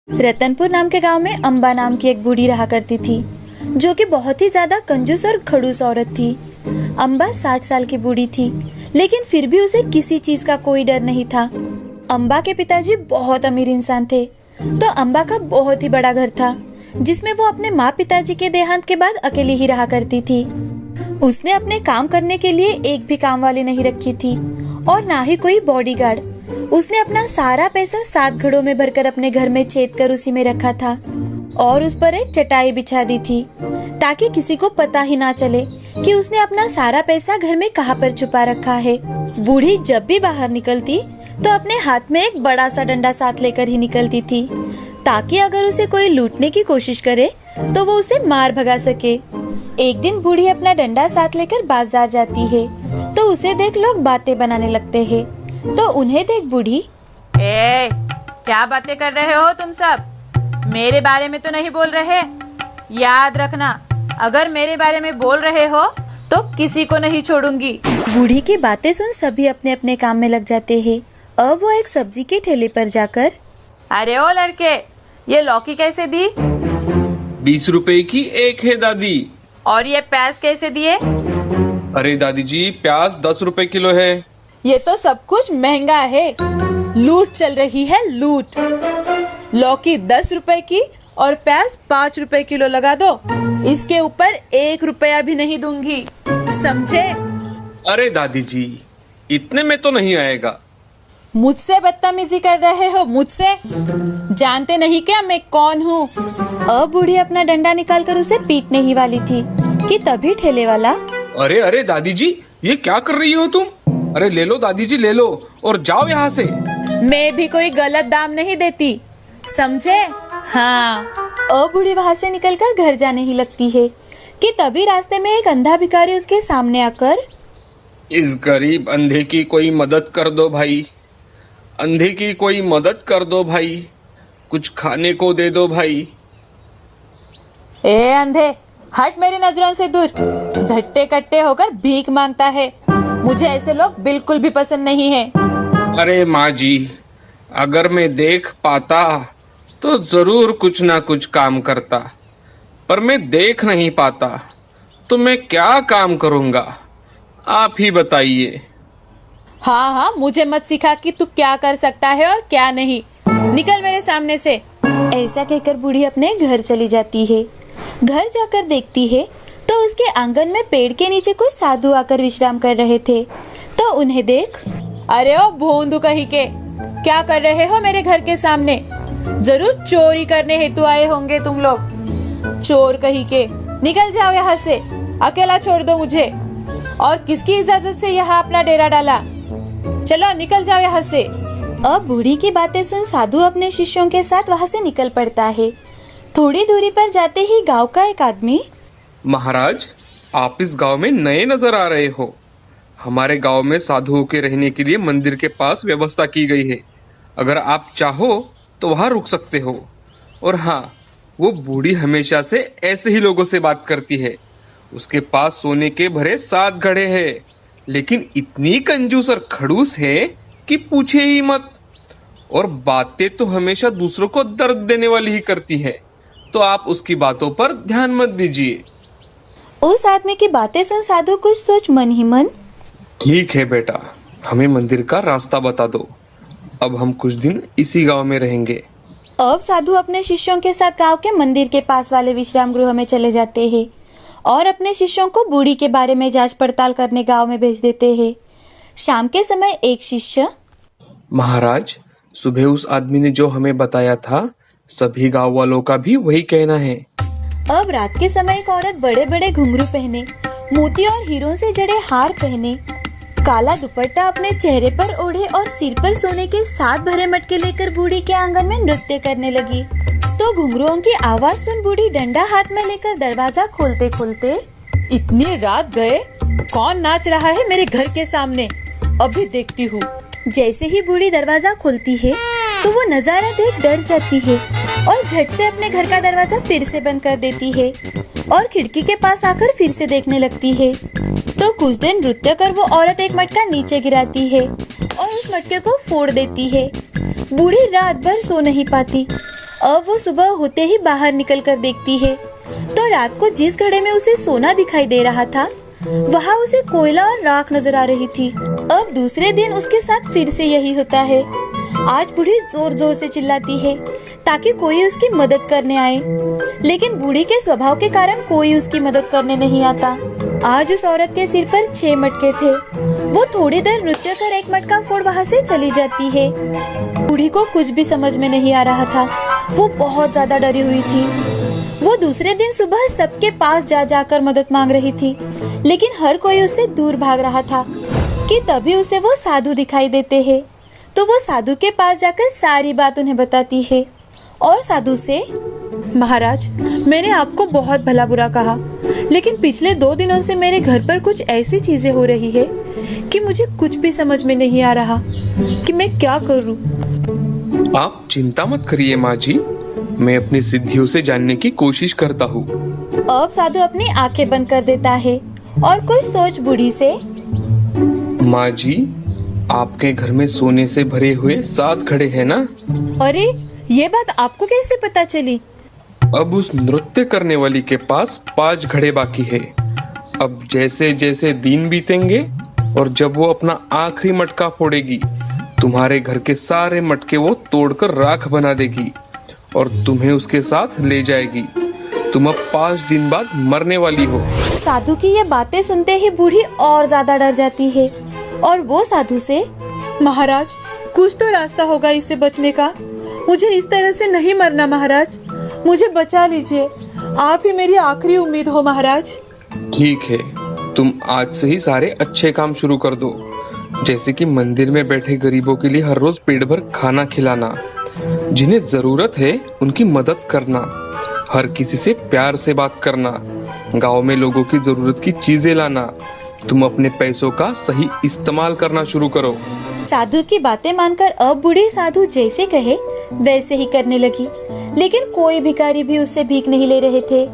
रतनपुर नाम के गांव में अम्बा नाम की एक बूढ़ी रहा करती थी, जो कि बहुत ही ज्यादा कंजूस और खड़ूस औरत थी। अम्बा 60 साल की बूढ़ी थी, लेकिन फिर भी उसे किसी चीज का कोई डर नहीं था। अम्बा के पिताजी बहुत अमीर इंसान थे, तो अम्बा का बहुत ही बड़ा घर था, जिसमें वो अपने माँ पिताजी के देहांत के बाद अकेली ही रहा करती थी। उसने अपने काम करने के लिए एक भी काम वाली नहीं रखी थी और ना ही कोई बॉडीगार्ड। उसने अपना सारा पैसा 7 घड़ों में भरकर अपने घर में छेद कर उसी में रखा था और उस पर एक चटाई बिछा दी थी, ताकि किसी को पता ही ना चले कि उसने अपना सारा पैसा घर में कहाँ पर छुपा रखा है। बूढ़ी जब भी बाहर निकलती तो अपने हाथ में एक बड़ा सा डंडा साथ लेकर ही निकलती थी, ताकि अगर उसे कोई लूटने की कोशिश करे तो वो उसे मार भगा सके। एक दिन बूढ़ी अपना डंडा साथ लेकर बाजार जाती है, तो उसे देख लोग बातें बनाने लगते हैं। तो उन्हें देख बूढ़ी, क्या बातें कर रहे हो तुम सब? मेरे बारे में तो नहीं बोल रहे। याद रखना, अगर मेरे बारे में बोल रहे हो तो किसी को नहीं छोड़ूंगी। बूढ़ी की बातें सुन सभी अपने अपने काम में लग जाते हैं। अब वो एक सब्जी के ठेले पर जाकर, अरे ओ लड़के, ये लौकी कैसे दी? 20 रुपए की एक है दादी। और ये प्याज कैसे दिए? अरे दादी जी, प्याज 10 रुपए किलो है। ये तो सब कुछ महंगा है। लूट चल रही है, लूट। लौकी 10 रुपए की और प्याज 5 रुपए किलो लगा दो। इसके ऊपर 1 रुपया भी नहीं दूंगी, समझे? अरे दादी जी, इतने में तो नहीं आएगा। मुझसे बदतमीजी कर रहे हो? मुझसे जानते नहीं क्या मैं कौन हूँ? अब बूढ़ी अपना डंडा निकालकर उसे पीटने ही वाली थी कि तभी ठेले वाला, अरे अरे दादी जी, ये क्या कर रही हो तुम? अरे ले लो दादी जी, ले लो और जाओ यहाँ से। मैं भी कोई गलत दाम नहीं देती, समझे? हाँ। अब बूढ़ी वहाँ से निकलकर घर जाने ही लगती है कि तभी रास्ते में एक अंधा भिखारी उसके सामने आकर, इस गरीब अंधे की कोई मदद कर दो भाई, अंधे की कोई मदद कर दो भाई, कुछ खाने को दे दो भाई। ए अंधे, हट मेरी नजरों से दूर। धट्टे कट्टे होकर भीख मांगता है। मुझे ऐसे लोग बिल्कुल भी पसंद नहीं है। अरे माँ जी, अगर मैं देख पाता तो जरूर कुछ ना कुछ काम करता, पर मैं देख नहीं पाता तो मैं क्या काम करूँगा, आप ही बताइए। हाँ, मुझे मत सिखा कि तू क्या कर सकता है और क्या नहीं। निकल मेरे सामने से। ऐसा कहकर बूढ़ी अपने घर चली जाती है। घर जाकर देखती है तो उसके आंगन में पेड़ के नीचे कुछ साधु आकर विश्राम कर रहे थे। तो उन्हें देख, अरे ओ भोंदू कहीं के, क्या कर रहे हो मेरे घर के सामने? जरूर चोरी करने हेतु आए होंगे तुम लोग। चोर कहीं के, निकल जाओ यहाँ से, अकेला छोड़ दो मुझे। और किसकी इजाजत से यहाँ अपना डेरा डाला? चलो निकल जाओ यहाँ से। अब बूढ़ी की बातें सुन साधु अपने शिष्यों के साथ वहाँ से निकल पड़ता है। थोड़ी दूरी पर जाते ही गांव का एक आदमी, महाराज, आप इस गांव में नए नजर आ रहे हो। हमारे गांव में साधुओं के रहने के लिए मंदिर के पास व्यवस्था की गई है। अगर आप चाहो तो वहां रुक सकते हो। और हाँ, वो बूढ़ी हमेशा से ऐसे ही लोगों से बात करती है। उसके पास सोने के भरे 7 घड़े हैं, लेकिन इतनी कंजूस और खड़ूस है कि पूछे ही मत। और बातें तो हमेशा दूसरों को दर्द देने वाली ही करती है, तो आप उसकी बातों पर ध्यान मत दीजिए। उस आदमी की बातें सुन साधु कुछ सोच मन ही मन, ठीक है बेटा, हमें मंदिर का रास्ता बता दो। अब हम कुछ दिन इसी गांव में रहेंगे। अब साधु अपने शिष्यों के साथ गांव के मंदिर के पास वाले विश्राम गृह में चले जाते हैं और अपने शिष्यों को बूढ़ी के बारे में जांच पड़ताल करने गांव में भेज देते हैं। शाम के समय एक शिष्य, महाराज, सुबह उस आदमी ने जो हमें बताया था, सभी गांव वालों का भी वही कहना है। अब रात के समय एक औरत बड़े बड़े घुंघरू पहने, मोती और हीरों से जड़े हार पहने, काला दुपट्टा अपने चेहरे पर ओढ़े और सिर पर सोने के 7 भरे मटके लेकर बूढ़ी के आंगन में नृत्य करने लगी। तो घुंघरुओं की आवाज सुन बूढ़ी डंडा हाथ में लेकर दरवाजा खोलते खोलते, इतनी रात गए, कौन नाच रहा है मेरे घर के सामने? अभी देखती हूँ। जैसे ही बूढ़ी दरवाजा खोलती है तो वो नजारा देख डर जाती है और झट से अपने घर का दरवाजा फिर से बंद कर देती है और खिड़की के पास आकर फिर से देखने लगती है। तो कुछ दिन नृत्य कर वो औरत एक मटका नीचे गिराती है और उस मटके को फोड़ देती है। बूढ़ी रात भर सो नहीं पाती अब वो सुबह होते ही बाहर निकल कर देखती है तो रात को जिस घड़े में उसे सोना दिखाई दे रहा था वहाँ उसे कोयला और राख नजर आ रही थी। अब दूसरे दिन उसके साथ फिर से यही होता है। आज बूढ़ी जोर जोर से चिल्लाती है ताकि कोई उसकी मदद करने आए, लेकिन बूढ़ी के स्वभाव के कारण कोई उसकी मदद करने नहीं आता। आज उस औरत के सिर पर 6 मटके थे। वो थोड़ी देर नृत्य कर एक मटका फोड़ वहाँ से चली जाती है। बूढ़ी को कुछ भी समझ में नहीं आ रहा था। वो बहुत ज्यादा डरी हुई थी। वो दूसरे दिन सुबह सबके पास जा जाकर मदद मांग रही थी, लेकिन हर कोई उससे दूर भाग रहा था कि तभी उसे वो साधु दिखाई देते हैं। तो वो साधु के पास जाकर सारी बात उन्हें बताती है और साधु से, महाराज, मैंने आपको बहुत भला बुरा कहा, लेकिन पिछले 2 दिनों से मेरे घर पर कुछ ऐसी चीजें हो रही है कि मुझे कुछ भी समझ में नहीं आ रहा कि मैं क्या करूं। आप चिंता मत करिए माँ जी, मैं अपनी सिद्धियों से जानने की कोशिश करता हूँ। अब साधु अपनी आंखें बंद कर देता है और कुछ सोच बूढ़ी से, माँ जी, आपके घर में सोने से भरे हुए 7 घड़े हैं ना? अरे, ये बात आपको कैसे पता चली? अब उस नृत्य करने वाली के पास 5 घड़े बाकी है। अब जैसे जैसे दिन बीतेंगे और जब वो अपना आखिरी मटका फोड़ेगी, तुम्हारे घर के सारे मटके वो तोड़कर राख बना देगी और तुम्हें उसके साथ ले जाएगी। तुम अब 5 दिन बाद मरने वाली हो। साधु की ये बातें सुनते ही बूढ़ी और ज्यादा डर जाती है और वो साधु से, महाराज, कुछ तो रास्ता होगा इससे बचने का। मुझे इस तरह से नहीं मरना महाराज, मुझे बचा लीजिए। आप ही मेरी आखिरी उम्मीद हो महाराज। ठीक है, तुम आज से ही सारे अच्छे काम शुरू कर दो, जैसे कि मंदिर में बैठे गरीबों के लिए हर रोज पेट भर खाना खिलाना, जिन्हें जरूरत है उनकी मदद करना, हर किसी से प्यार से बात करना, गांव में लोगों की जरूरत की चीजें लाना। तुम अपने पैसों का सही इस्तेमाल करना शुरू करो। साधु की बातें मानकर अब बूढ़ी साधु जैसे कहे वैसे ही करने लगी, लेकिन कोई भिखारी भी उससे भीख नहीं ले रहे थे,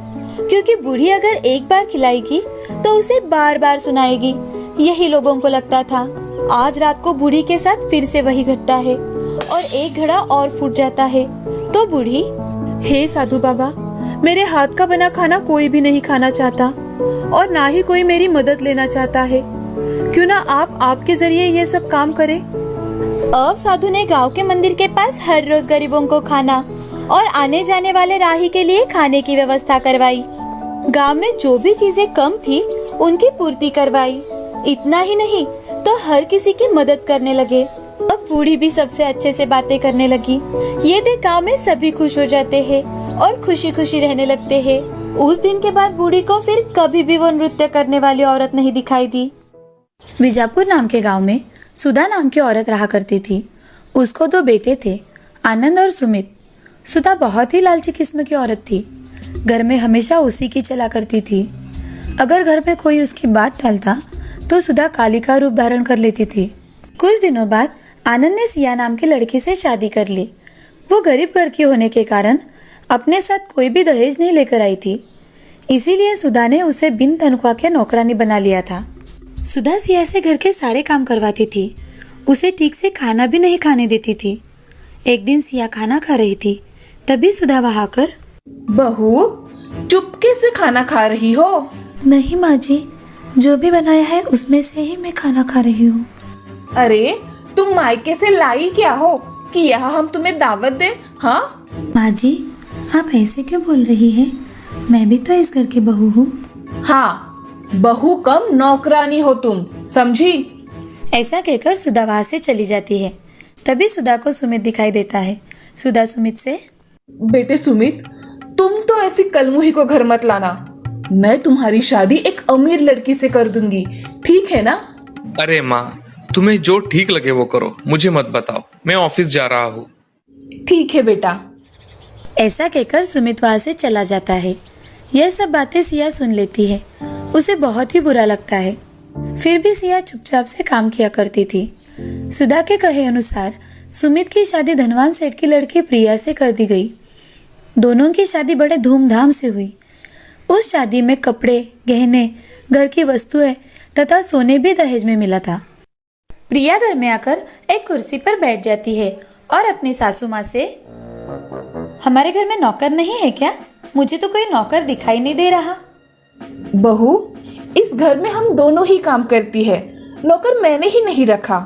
क्योंकि बूढ़ी अगर एक बार खिलाएगी तो उसे बार बार सुनाएगी। यही लोगों को लगता था। आज रात को बूढ़ी के साथ फिर से वही घटता है और एक घड़ा और फूट जाता है। तो बूढ़ी, हे साधु बाबा, मेरे हाथ का बना खाना कोई भी नहीं खाना चाहता और ना ही कोई मेरी मदद लेना चाहता है। क्यों ना आप आपके जरिए ये सब काम करें। अब साधु ने गांव के मंदिर के पास हर रोज गरीबों को खाना और आने जाने वाले राही के लिए खाने की व्यवस्था करवाई। गांव में जो भी चीजें कम थी उनकी पूर्ति करवाई। इतना ही नहीं तो हर किसी की मदद करने लगे। अब बूढ़ी भी सबसे अच्छे से बातें करने लगी। ये देख गांव में सभी खुश हो जाते हैं और खुशी खुशी रहने लगते हैं। उस दिन के बाद बूढ़ी को फिर कभी भी वो नृत्य करने वाली औरत नहीं दिखाई दी। विजापुर नाम के गांव में सुधा नाम की औरत रहा करती थी। उसको 2 बेटे थे, आनंद और सुमित। सुधा बहुत ही लालची किस्म की औरत थी। घर में हमेशा उसी की चला करती थी। अगर घर में कोई उसकी बात टालता तो सुधा काली का रूप धारण कर लेती थी। कुछ दिनों बाद आनंद ने सिया नाम की लड़की से शादी कर ली। वो गरीब घर की होने के कारण अपने साथ कोई भी दहेज नहीं लेकर आई थी, इसीलिए सुधा ने उसे बिन तनख्वाह के नौकरानी बना लिया था। सुधा सिया से घर के सारे काम करवाती थी। उसे ठीक से खाना भी नहीं खाने देती थी। एक दिन सिया खाना खा रही थी, तभी सुधा वहां आकर, बहू, चुपके से खाना खा रही हो? नहीं माँ जी, जो भी बनाया है उसमें से ही मैं खाना खा रही हूँ। अरे, तुम मायके से लाई क्या हो कि यहाँ हम तुम्हें दावत दें? हाँ माँ जी, आप ऐसे क्यों बोल रही हैं? मैं भी तो इस घर की बहू हूँ। हाँ, बहू कम नौकरानी हो तुम, समझी? ऐसा कहकर सुधा वहाँ से चली जाती है। तभी सुधा को सुमित दिखाई देता है। सुधा सुमित से, बेटे सुमित, तुम तो ऐसी कलमुही को घर मत लाना। मैं तुम्हारी शादी एक अमीर लड़की से कर दूंगी, ठीक है ना? अरे माँ, तुम्हें जो ठीक लगे वो करो, मुझे मत बताओ, मैं ऑफिस जा रहा हूँ। ठीक है बेटा। ऐसा कहकर सुमित वहाँ से चला जाता है। यह सब बातें सिया सुन लेती है। उसे बहुत ही बुरा लगता है। फिर भी सिया चुपचाप से काम किया करती थी। सुधा के कहे अनुसार सुमित की शादी धनवान सेठ की लड़की प्रिया से कर दी गई। दोनों की शादी बड़े धूमधाम से हुई। उस शादी में कपड़े, गहने, घर की वस्तुएं तथा सोने भी दहेज में मिला था। प्रिया घर में आकर एक कुर्सी पर बैठ जाती है और अपनी सासू माँ से, हमारे घर में नौकर नहीं है क्या? मुझे तो कोई नौकर दिखाई नहीं दे रहा। बहू, इस घर में हम दोनों ही काम करती है, नौकर मैंने ही नहीं रखा।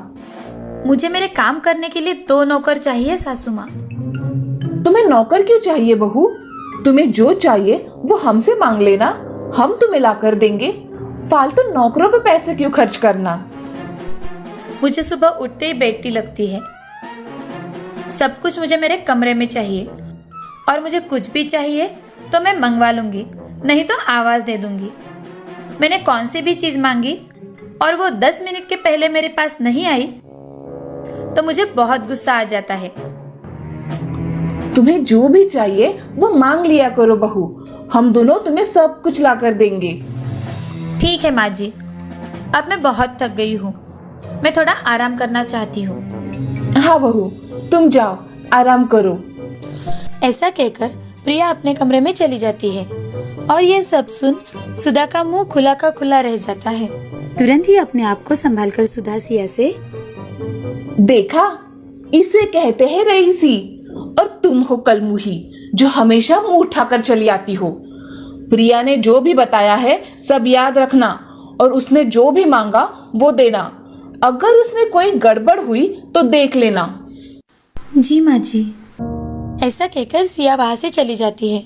मुझे मेरे काम करने के लिए 2 नौकर चाहिए सासू माँ। तुम्हें नौकर क्यों चाहिए बहू? तुम्हें जो चाहिए वो हमसे मांग लेना, हम तुम्हें ला कर देंगे। फालतू नौकरों पे पैसे क्यों खर्च करना? मुझे सुबह उठते ही बेटी लगती है। सब कुछ मुझे मेरे कमरे में चाहिए, और मुझे कुछ भी चाहिए तो मैं मंगवा लूंगी, नहीं तो आवाज दे दूंगी। मैंने कौन सी भी चीज मांगी और वो 10 मिनट के पहले मेरे पास नहीं आई तो मुझे बहुत गुस्सा आ जाता है। तुम्हें जो भी चाहिए वो मांग लिया करो बहू, हम दोनों तुम्हें सब कुछ ला कर देंगे। ठीक है माँ जी, अब मैं बहुत थक गई हूँ, मैं थोड़ा आराम करना चाहती हूँ। हाँ बहू, तुम जाओ आराम करो। ऐसा कहकर प्रिया अपने कमरे में चली जाती है और ये सब सुन सुधा का मुंह खुला का खुला रह जाता है। तुरंत ही अपने आप को संभालकर सुधा सिया से, देखा, इसे कहते हैं रईसी, और तुम हो कलमुही जो हमेशा मुंह उठाकर चली आती हो। प्रिया ने जो भी बताया है सब याद रखना, और उसने जो भी मांगा वो देना। अगर उसमें कोई गड़बड़ हुई तो देख लेना। जी माँ जी। ऐसा कहकर सिया वहाँ से चली जाती है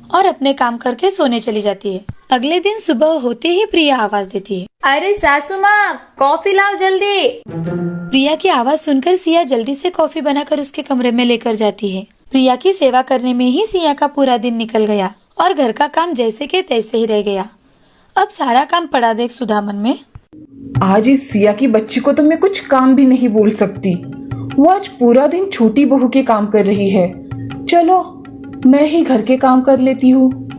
और अपने काम करके सोने चली जाती है। अगले दिन सुबह होते ही प्रिया आवाज देती है, अरे सासू माँ, कॉफी लाओ जल्दी। प्रिया की आवाज सुनकर सिया जल्दी से कॉफी बनाकर उसके कमरे में लेकर जाती है। प्रिया की सेवा करने में ही सिया का पूरा दिन निकल गया और घर का काम जैसे के तैसे ही रह गया। अब सारा काम पड़ा देख सुधा मन में, आज इस सिया की बच्ची को तो मैं कुछ काम भी नहीं बोल सकती। वो आज पूरा दिन छोटी बहू के काम कर रही है। चलो मैं ही घर के काम कर लेती हूँ।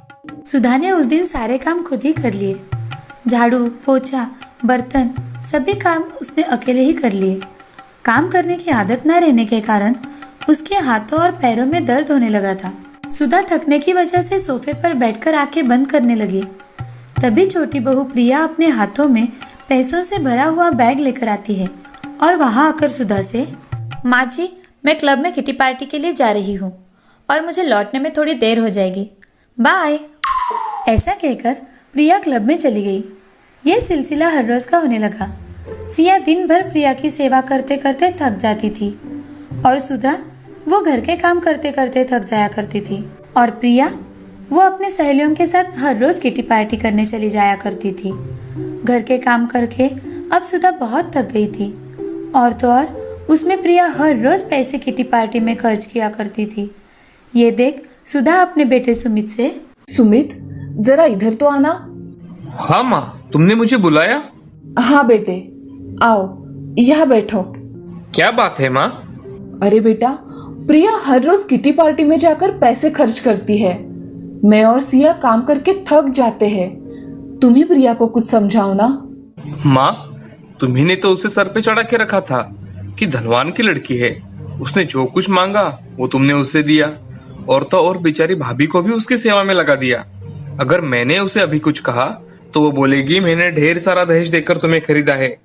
सुधा ने उस दिन सारे काम खुद ही कर लिए। झाड़ू, पोछा, बर्तन, सभी काम उसने अकेले ही कर लिए। काम करने की आदत न रहने के कारण उसके हाथों और पैरों में दर्द होने लगा था। सुधा थकने की वजह से सोफे पर बैठकर आंखें बंद करने लगी। तभी छोटी बहू प्रिया अपने हाथों में पैसों से भरा हुआ बैग लेकर आती है और वहां आकर सुधा से, माँ जी, मैं क्लब में किटी पार्टी के लिए जा रही हूँ और मुझे लौटने में थोड़ी देर हो जाएगी, बाय। ऐसा कहकर प्रिया क्लब में चली गई। यह सिलसिला हर रोज का होने लगा। सिया दिन भर प्रिया की सेवा करते करते थक जाती थी और सुधा वो घर के काम करते करते थक जाया करती थी, और प्रिया वो अपने सहेलियों के साथ हर रोज किटी पार्टी करने चली जाया करती थी। घर के काम करके अब सुधा बहुत थक गई थी, और तो और उसमें प्रिया हर रोज पैसे किटी पार्टी में खर्च किया करती थी। ये देख सुधा अपने बेटे सुमित से, सुमित, जरा इधर तो आना। हाँ माँ, तुमने मुझे बुलाया? हाँ बेटे, आओ यहाँ बैठो। क्या बात है माँ? अरे बेटा, प्रिया हर रोज किटी पार्टी में जाकर पैसे खर्च करती है। मैं और सिया काम करके थक जाते हैं। तुम ही प्रिया को कुछ समझाओ ना। माँ, तुम्ही ने तो उसे सर पे चढ़ा के रखा था कि धनवान की लड़की है, उसने जो कुछ मांगा वो तुमने उसे दिया, और तो और बेचारी भाभी को भी उसकी सेवा में लगा दिया। अगर मैंने उसे अभी कुछ कहा तो वो बोलेगी मैंने ढेर सारा दहेज देकर तुम्हें खरीदा है।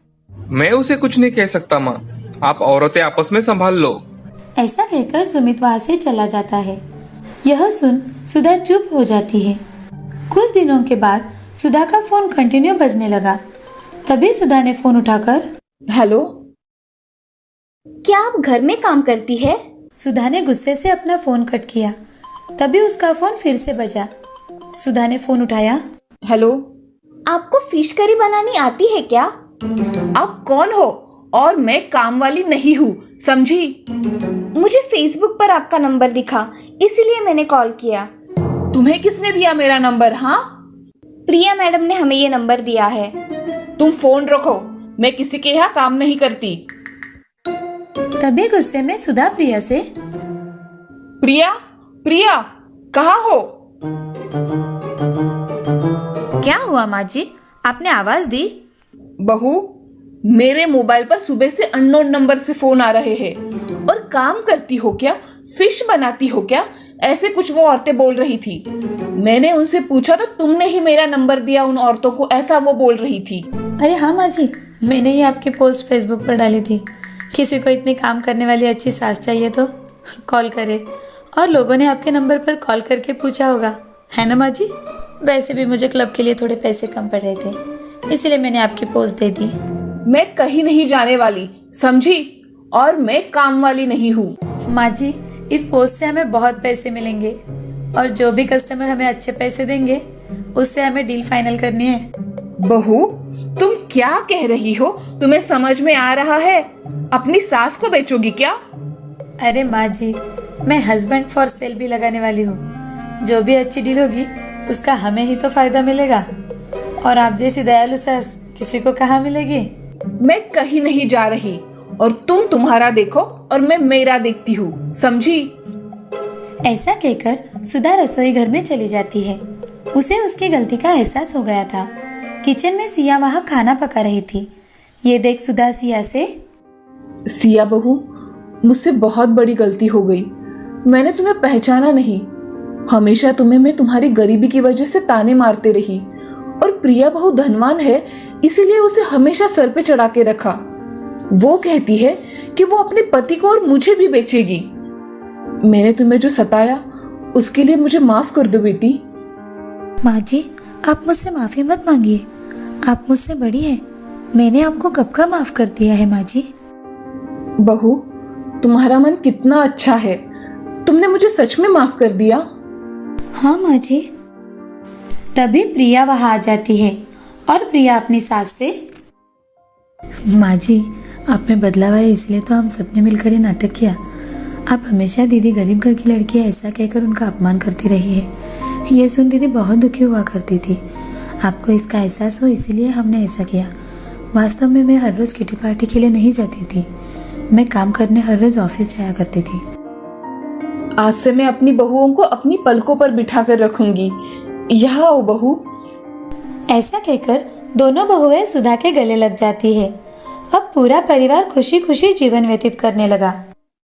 मैं उसे कुछ नहीं कह सकता माँ, आप औरतें आपस में संभाल लो। ऐसा कहकर सुमित वहां से चला जाता है। यह सुन सुधा चुप हो जाती है। कुछ दिनों के बाद सुधा का फोन कंटिन्यू बजने लगा। तभी सुधा ने फोन उठाकर, हेलो, क्या आप घर में काम करती है? सुधा ने गुस्से से अपना फोन कट किया। तभी उसका फोन फिर से बजा। सुधा ने फोन उठाया, हेलो, आपको फिश करी बनानी आती है क्या? आप कौन हो? और मैं काम वाली नहीं हूँ, समझी? मुझे फेसबुक पर आपका नंबर दिखा, इसीलिए मैंने कॉल किया। तुम्हें किसने दिया मेरा नंबर? हाँ, प्रिया मैडम ने हमें ये नंबर दिया है। तुम फोन रखो, मैं किसी के यहाँ काम नहीं करती। तभी गुस्से में सुधा प्रिया से, प्रिया, प्रिया, कहाँ हो? क्या हुआ माँ जी, आपने आवाज दी? बहू, मेरे मोबाइल पर सुबह से अननोन नंबर से फोन आ रहे हैं। और काम करती हो क्या? फिश बनाती हो क्या? ऐसे कुछ वो औरतें बोल रही थी। मैंने उनसे पूछा तो तुमने ही मेरा नंबर दिया उन औरतों को, ऐसा वो बोल रही थी। अरे हाँ माँ जी, मैंने ही आपकी पोस्ट फेसबुक पर डाली थी। किसी को इतनी काम करने वाली अच्छी सास चाहिए तो कॉल करे, और लोगों ने आपके नंबर पर कॉल करके पूछा होगा, है ना माँ जी? वैसे भी मुझे क्लब के लिए थोड़े पैसे कम पड़ रहे थे, इसीलिए मैंने आपकी पोस्ट दे दी। मैं कहीं नहीं जाने वाली, समझी? और मैं काम वाली नहीं हूँ। माँ जी, इस पोस्ट से हमें बहुत पैसे मिलेंगे और जो भी कस्टमर हमें अच्छे पैसे देंगे उससे हमें डील फाइनल करनी है। बहू, तुम क्या कह रही हो? तुम्हें समझ में आ रहा है? अपनी सास को बेचोगी क्या? अरे माँ जी, मैं हस्बैंड फॉर सेल भी लगाने वाली हूँ। जो भी अच्छी डील होगी उसका हमें ही तो फायदा मिलेगा, और आप जैसी दयालु सास किसी को कहाँ मिलेगी। मैं कहीं नहीं जा रही, और तुम तुम्हारा देखो और मैं मेरा देखती हूँ, समझी? ऐसा कहकर सुधा रसोई घर में चली जाती है। उसे उसकी गलती का एहसास हो गया था। किचन में सिया वहाँ खाना पका रही थी। ये देख सुधा सिया से, सिया बहू, मुझसे बहुत बड़ी गलती हो गई। मैंने तुम्हें पहचाना नहीं। हमेशा तुम्हें मैं तुम्हारी गरीबी की वजह से ताने मारते रही, और प्रिया बहू धनवान है, इसीलिए उसे हमेशा सर पे चढ़ा के रखा। वो कहती है कि वो अपने पति को और मुझे भी बेचेगी। मैंने तुम्हें जो सताया उसके लिए मुझे माफ कर दो बेटी। माँ जी, आप मुझसे माफी मत मांगिए। आप मुझसे बड़ी हैं। मैंने आपको कब का माफ कर दिया है माँ जी। बहू, तुम्हारा मन कितना अच्छा है। तुमने मुझे सच में माफ कर दिया। हाँ माँ जी। तभी प्रिया वहाँ आ जाती है और प्रिया अपनी सास से, माँ जी, आप में बदलाव आया इसलिए तो हम सबने मिलकर ये नाटक किया। आप हमेशा दीदी गरीब घर की लड़की है ऐसा कहकर उनका अपमान करती रही है। ये सुन दीदी बहुत दुखी हुआ करती थी। आपको इसका एहसास हो इसीलिए हमने ऐसा किया। वास्तव में मैं हर रोज़ किटी पार्टी के लिए नहीं जाती थी। मैं काम करने हर रोज़ ऑफिस जाया करती थी। आज से मैं अपनी बहुओं को अपनी पलकों पर बिठा कर रखूंगी। यहाँ आओ बहू। ऐसा कहकर दोनों बहुएं सुधा के गले लग जाती है। अब पूरा परिवार खुशी खुशी जीवन व्यतीत करने लगा।